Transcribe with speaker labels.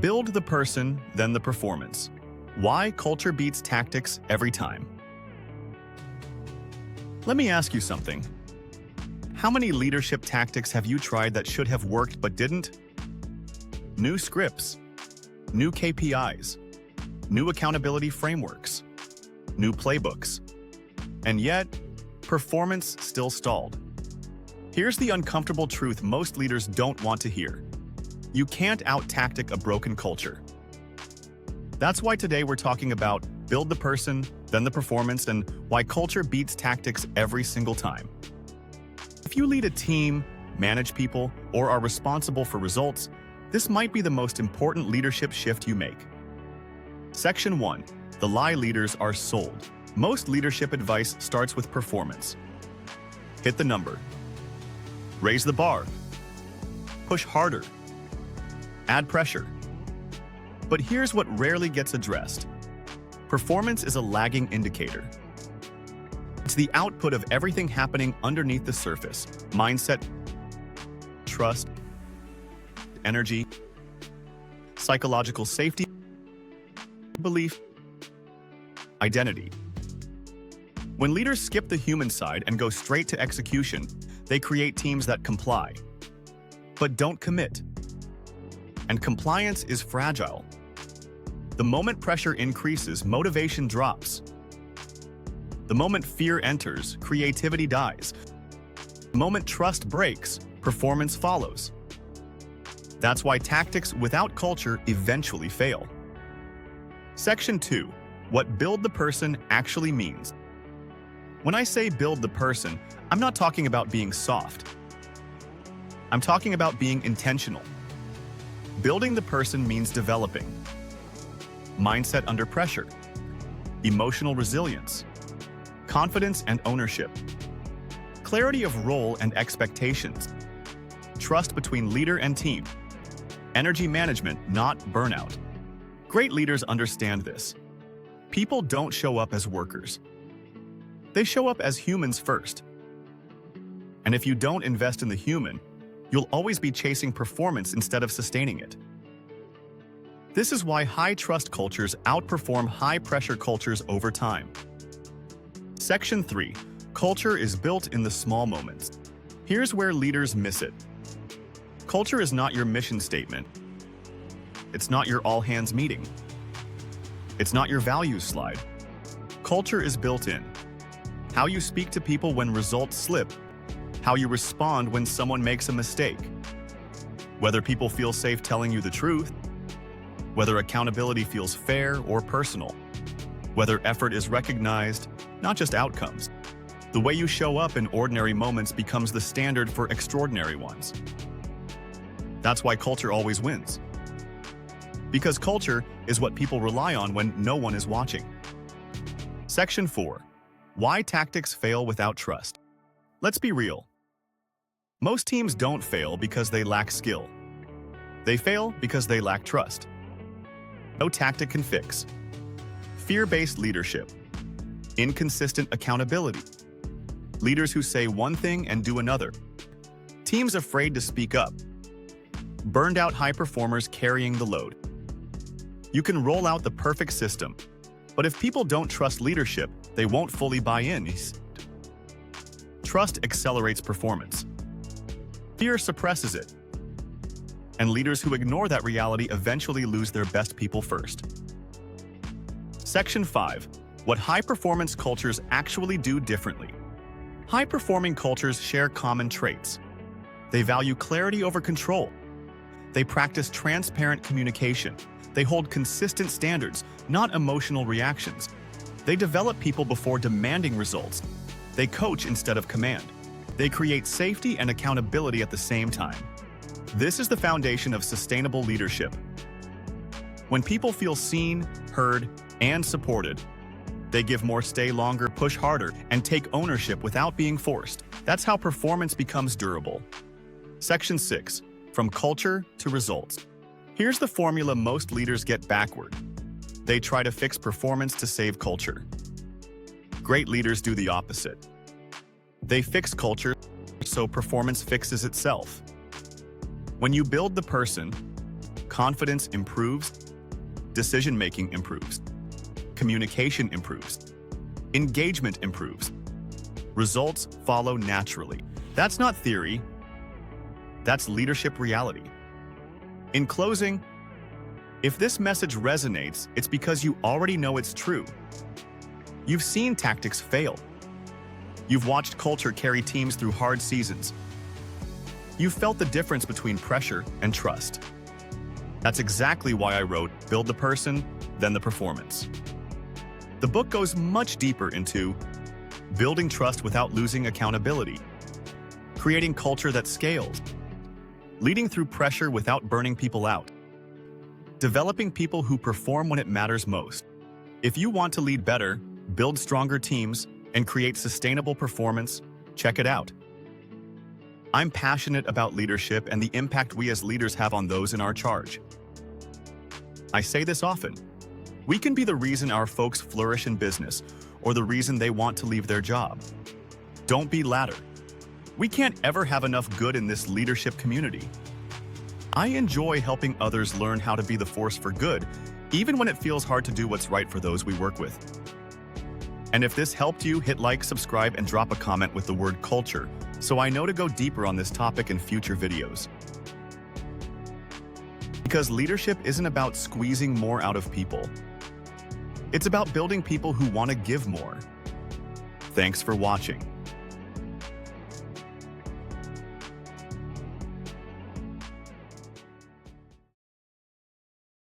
Speaker 1: Build the person, then the performance. Why culture beats tactics every time. Let me ask you something. How many leadership tactics have you tried that should have worked but didn't? New scripts, new KPIs, new accountability frameworks, new playbooks. And yet, performance still stalled. Here's the uncomfortable truth most leaders don't want to hear. You can't out-tactic a broken culture. That's why today we're talking about build the person, then the performance, and why culture beats tactics every single time. If you lead a team, manage people, or are responsible for results, this might be the most important leadership shift you make. Section 1. The lie leaders are sold. Most leadership advice starts with performance. Hit the number. Raise the bar. Push harder. Add pressure. But here's what rarely gets addressed. Performance is a lagging indicator. It's the output of everything happening underneath the surface. Mindset, trust, energy, psychological safety, belief, identity. When leaders skip the human side and go straight to execution, they create teams that comply, but don't commit. And compliance is fragile. The moment pressure increases, motivation drops. The moment fear enters, creativity dies. The moment trust breaks, performance follows. That's why tactics without culture eventually fail. Section 2. What build the person actually means. When I say build the person, I'm not talking about being soft. I'm talking about being intentional. Building the person means developing mindset under pressure, emotional resilience, confidence and ownership, clarity of role and expectations, trust between leader and team, energy management, not burnout. Great leaders understand this. People don't show up as workers. They show up as humans first. And if you don't invest in the human, you'll always be chasing performance instead of sustaining it. This is why high-trust cultures outperform high-pressure cultures over time. Section 3. Culture is built in the small moments. Here's where leaders miss it. Culture is not your mission statement. It's not your all-hands meeting. It's not your values slide. Culture is built in. How you speak to people when results slip. How you respond when someone makes a mistake. Whether people feel safe telling you the truth. Whether accountability feels fair or personal. Whether effort is recognized, not just outcomes. The way you show up in ordinary moments becomes the standard for extraordinary ones. That's why culture always wins. Because culture is what people rely on when no one is watching. Section 4. Why tactics fail without trust. Let's be real. Most teams don't fail because they lack skill. They fail because they lack trust. No tactic can fix. Fear-based leadership. Inconsistent accountability. Leaders who say one thing and do another. Teams afraid to speak up. Burned out high performers carrying the load. You can roll out the perfect system, but if people don't trust leadership, they won't fully buy in. Trust accelerates performance. Fear suppresses it. And leaders who ignore that reality eventually lose their best people first. Section 5. What high-performance cultures actually do differently. High-performing cultures share common traits. They value clarity over control. They practice transparent communication. They hold consistent standards, not emotional reactions. They develop people before demanding results. They coach instead of command. They create safety and accountability at the same time. This is the foundation of sustainable leadership. When people feel seen, heard, and supported, they give more, stay longer, push harder, and take ownership without being forced. That's how performance becomes durable. Section 6. From culture to results. Here's the formula most leaders get backward. They try to fix performance to save culture. Great leaders do the opposite. They fix culture so performance fixes itself. When you build the person, confidence improves, decision-making improves, communication improves, engagement improves. Results follow naturally. That's not theory. That's leadership reality. In closing, if this message resonates, it's because you already know it's true. You've seen tactics fail. You've watched culture carry teams through hard seasons. You've felt the difference between pressure and trust. That's exactly why I wrote Build the Person, Then the Performance. The book goes much deeper into building trust without losing accountability, creating culture that scales, leading through pressure without burning people out, developing people who perform when it matters most. If you want to lead better, build stronger teams, and create sustainable performance, check it out. I'm passionate about leadership and the impact we as leaders have on those in our charge. I say this often. We can be the reason our folks flourish in business or the reason they want to leave their job. Don't be latter. We can't ever have enough good in this leadership community. I enjoy helping others learn how to be the force for good, even when it feels hard to do what's right for those we work with. And if this helped you, hit like, subscribe, and drop a comment with the word culture, so I know to go deeper on this topic in future videos. Because leadership isn't about squeezing more out of people. It's about building people who want to give more. Thanks for watching.